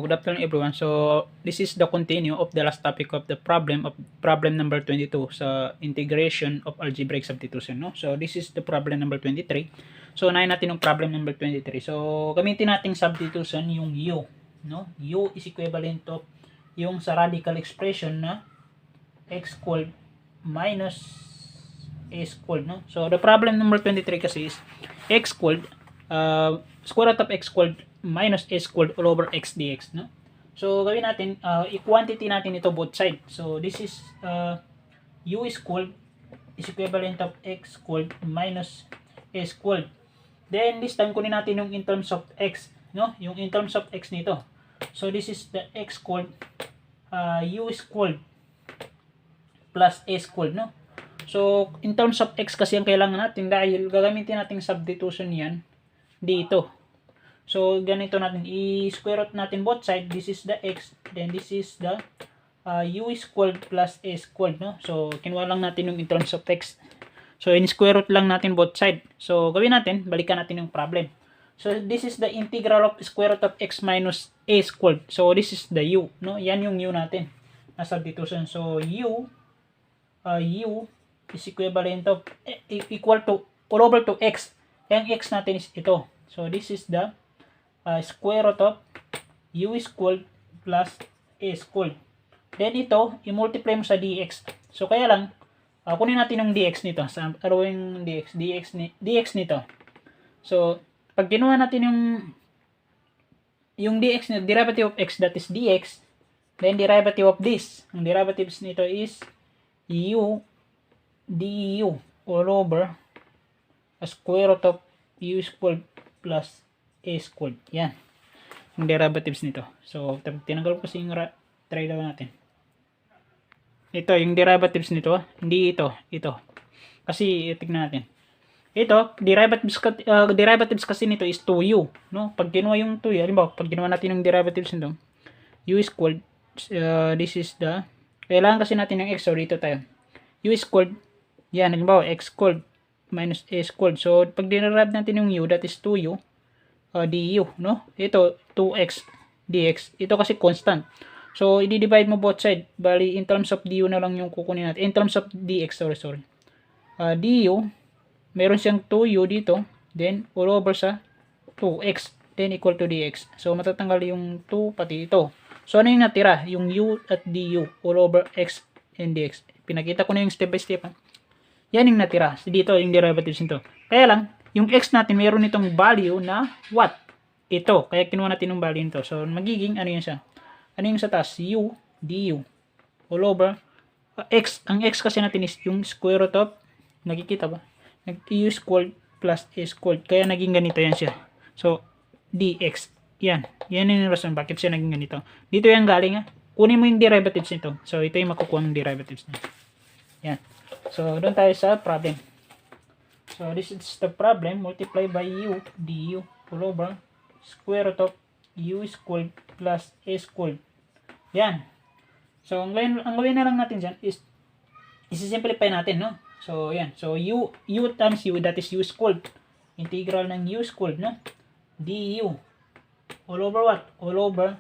good afternoon everyone. So this is the continue of the last topic of the problem number 22 sa integration of algebraic substitution, no? So this is the problem number 23. So unahin natin yung problem number 23. So gamitin nating substitution yung u, no? U is equivalent of yung sa radical expression na x squared minus a squared, no? So the problem number 23 kasi is x squared square root of x squared minus a squared all over x dx, no? So gawin natin, i-quantity natin ito both side. So this is u squared is equivalent of x squared minus a squared. Then this time kunin natin yung in terms of x, no? Yung in terms of x nito. So this is the x squared u squared plus a squared, no? So in terms of x kasi ang kailangan natin dahil gagamitin natin substitution yan dito. So ganito natin, i-square root natin both side. This is the x, then this is the u squared plus a squared, no? So kinuha lang natin yung in terms of x. So in-square root lang natin both side. So gawin natin, balikan natin yung problem. So this is the integral of square root of x minus a squared. So this is the u, no? Yan yung u natin na substitution. So u is equivalent of equal to all over to x. Yung x natin is ito. So this is the square root of u squared plus a squared. Then ito, i-multiply mo sa dx. So kaya lang, kunin natin yung dx nito. Sa yung dx nito. So pag ginawa natin yung dx nito, derivative of x, that is dx, then derivative of this. Ang derivatives nito is u du all over a square root of u squared plus a squared. Yan. Yung derivatives nito. So, tinanggal ko kasi yung try daw natin. Ito, yung derivatives nito. Hindi ito. Ito. Kasi, tignan natin. Ito, derivatives kasi nito is 2u. No? Pag ginawa yung 2u, halimbawa, pag ginawa natin yung derivatives nito, u squared, this is the, kailangan kasi natin yung x. So, dito tayo. U squared, yan, halimbawa, x squared minus a squared. So, pag dinerive natin yung u, that is 2u du, no? Ito, 2x dx. Ito kasi constant. So, i-divide mo both side. Bali, in terms of du na lang yung kukunin natin. In terms of dx, sorry. Du, meron siyang 2u dito. Then, all over sa 2x. Then, equal to dx. So, matatanggal yung 2 pati ito. So, ano yung natira? Yung u at du, all over x and dx. Pinakita ko na yung step by step. Yan yung natira. Dito, yung derivatives nito. Kaya lang, yung x natin, mayroon itong value na what? Ito. Kaya kinuha natin yung value nito. So, magiging, ano yun siya? Ano yung sa taas? U, du, all over, x. Ang x kasi natin is yung square root of, nakikita ba? U squared plus a squared. Kaya naging ganito yan siya. So, dx. Yan. Yan yung rason. Bakit siya naging ganito? Dito yung galing, ha? Kunin mo yung derivatives nito. So, ito yung makukuha ng derivatives nito. Yan. So, doon tayo sa problem. So, this is the problem. Multiply by u du all over square root of u squared plus a squared. Yan. So, ang gawin na lang natin dyan is isi-simplify natin, no? So, yan. So, u times u, that is u squared. Integral ng u squared, no? Du. All over what? All over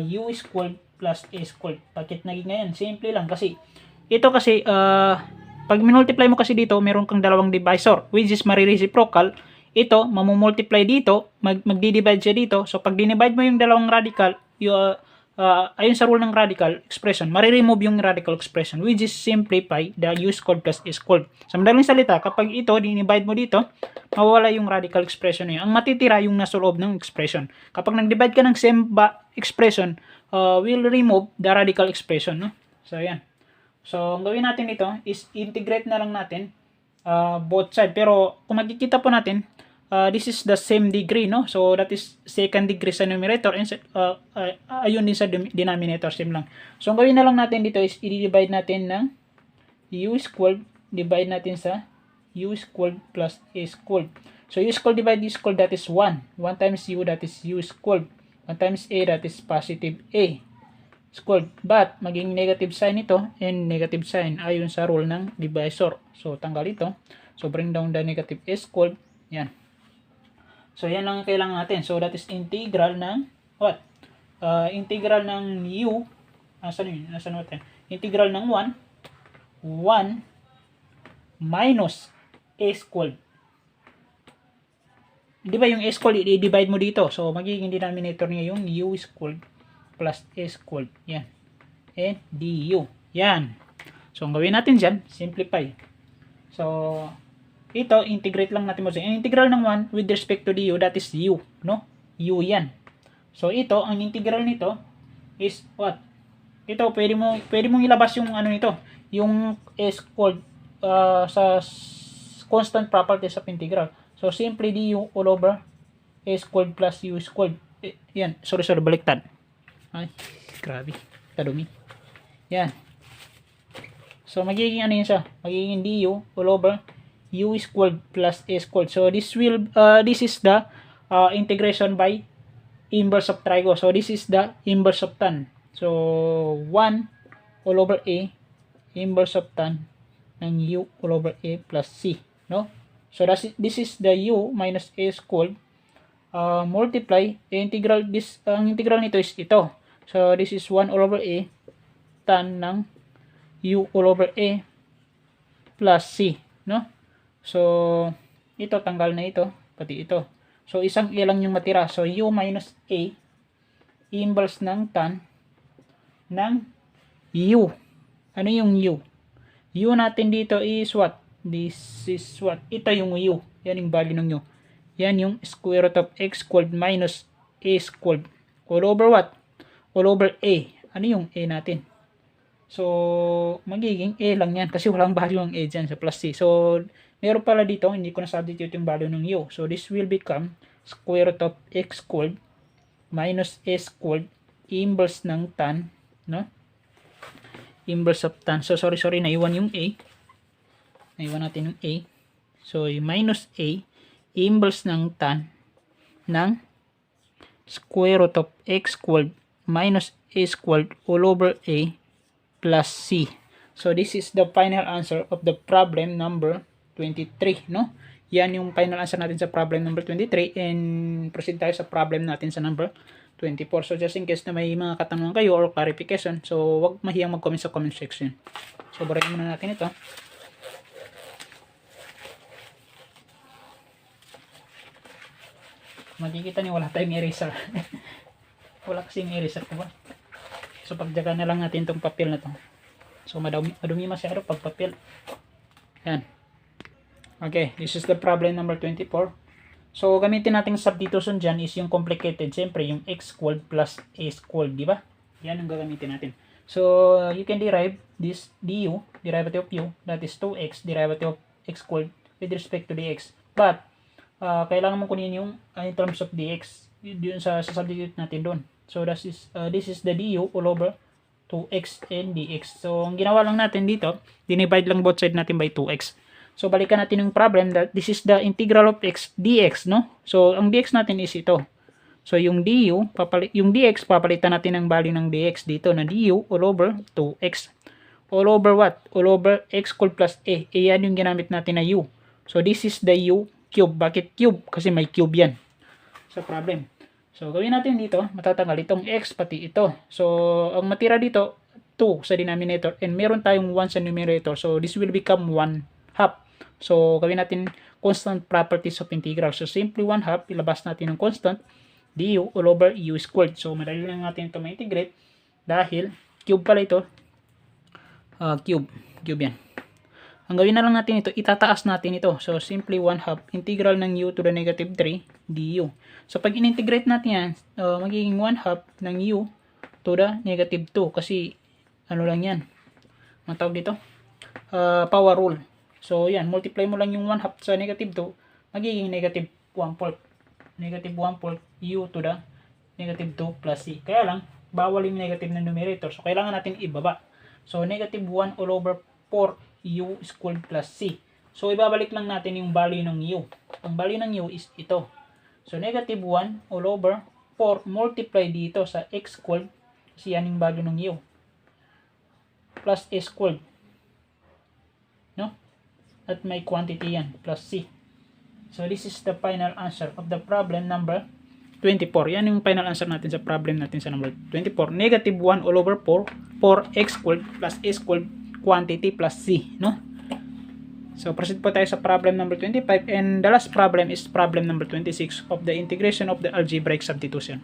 u squared plus a squared. Bakit naging ngayon? Simple lang kasi ito kasi pag minultiply mo kasi dito, meron kang dalawang divisor which is marireciprocal. Ito, mamumultiply dito, magdi-divide siya dito. So pag dinivide mo yung dalawang radical, ayun sa rule ng radical expression, mariremove yung radical expression which is simplify the u squared plus a squared. Sa madaling salita, kapag ito dinivide mo dito, mawawala yung radical expression niya. Ang matitira yung nasa loob ng expression. Kapag nag-divide ka ng same expression, will remove the radical expression, no? So yan. So, ang gawin natin ito is integrate na lang natin both side. Pero, kung makikita po natin, this is the same degree, no? So, that is second degree sa numerator and ayun din sa denominator, same lang. So, ang gawin na lang natin dito is i-divide natin ng u squared, divide natin sa u squared plus a squared. So, u squared divide u squared, that is 1. 1 times u, that is u squared. 1 times a, that is positive a squared. But, maging negative sign ito and negative sign ayon sa rule ng divisor. So, tanggal ito. So, bring down the negative a squared. Yan. So, yan lang ang kailangan natin. So, that is integral ng what? integral ng u, nasaan natin? Integral ng 1 minus a squared. Di ba yung a squared, i-divide mo dito. So, magiging denominator niya yung u squared plus a squared. Yan. And du. Yan. So, ang gawin natin dyan, simplify. So, ito, integrate lang natin mo. Ang integral ng 1 with respect to du, that is u. No? U yan. So, ito, ang integral nito is what? Ito, pwede mong ilabas yung ano nito, yung a squared sa constant properties of integral. So, simply du all over a squared plus u squared. Yan. Sorry, baliktad. Ay, grabe. Kadumi. Yan. So, magiging ano yun siya? Magiging du all over u squared plus a squared. So, this is the integration by inverse of trigo. So, this is the inverse of tan. So, 1 all over a inverse of tan ng u all over a plus c. No? So, this is the u minus a squared multiply integral. Ang integral nito is ito. So, this is 1 all over a tan ng u all over a plus c. No? So, ito tanggal na ito. Pati ito. So, isang a lang yung matira. So, u minus a inverse ng tan ng u. Ano yung u? U natin dito is what? This is what? Ito yung u. Yan yung value ng u. Yan yung square root of x squared minus a squared. All over what? All over a. Ano yung a natin? So, magiging a lang yan. Kasi walang value ng a dyan sa plus c. So, meron pala dito, hindi ko na-substitute yung value ng u. So, this will become square root of x squared minus a squared inverse ng tan, no? Inverse of tan. So, sorry, naiwan yung a. Naiwan natin yung a. So, yung minus a inverse ng tan ng square root of x squared minus a squared all over a plus c. So, this is the final answer of the problem number 23, no? Yan yung final answer natin sa problem number 23 and proceed tayo sa problem natin sa number 24. So, just in case na may mga katanungan kayo or clarification, so, wag mahiyang mag-comment sa comment section. So, barayin muna natin ito. Makikita niyo wala tayong eraser. Wala kasing eraser ko ba? So, pagjaga na lang natin itong papel na to. So, madumi masyado pag papel. Yan. Okay, this is the problem number 24. So, gamitin natin substitution dyan is yung complicated. Siyempre, yung x squared plus a squared, di ba? Yan ang gagamitin natin. So, you can derive this du, derivative of u, that is 2x, derivative of x squared with respect to dx. But, kailangan mong kunin yung in terms of dx, yun sa substitute natin doon. So, this is the du all over 2x and dx. So, ang ginawa lang natin dito, dinivide lang both side natin by 2x. So, balikan natin yung problem that this is the integral of x dx, no? So, ang dx natin is ito. So, yung yung dx, papalitan natin ang value ng dx dito na du all over 2x. All over what? All over x squared plus a. Yan yung ginamit natin na u. So, this is the u cube. Bakit cube? Kasi may cube yan sa problem. So, gawin natin dito, matatanggal itong x pati ito. So, ang matira dito, 2 sa denominator and meron tayong 1 sa numerator. So, this will become 1 half. So, gawin natin constant properties of integral. So, simply 1 half, ilabas natin ng constant, du all over u squared. So, madali lang natin ito ma-integrate dahil cube pala ito. Cube yan. Ang gawin na lang natin ito, itataas natin ito. So, simply 1 half integral ng u to the negative 3 du. So, pag in-integrate natin yan, magiging 1 half ng u to the negative 2. Kasi, ano lang yan? Ang tawag dito? Power rule. So, yan. Multiply mo lang yung 1 half sa negative 2. Magiging negative 1/4. Negative 1/4 u to the negative 2 plus c. Kaya lang, bawal yung negative na numerator. So, kailangan natin ibaba. So, negative 1 all over 4 u squared plus c. So, ibabalik lang natin yung value ng u. Ang value ng u is ito. So, negative 1 all over 4 multiply dito sa x squared. Kasi yan yung value ng u. Plus a squared. No? At may quantity yan. Plus c. So, this is the final answer of the problem number 24. Yan yung final answer natin sa problem natin sa number 24. Negative 1 all over 4 for x squared plus a squared quantity plus c, no? So, proceed po tayo sa problem number 25, and the last problem is problem number 26 of the integration of the algebraic substitution.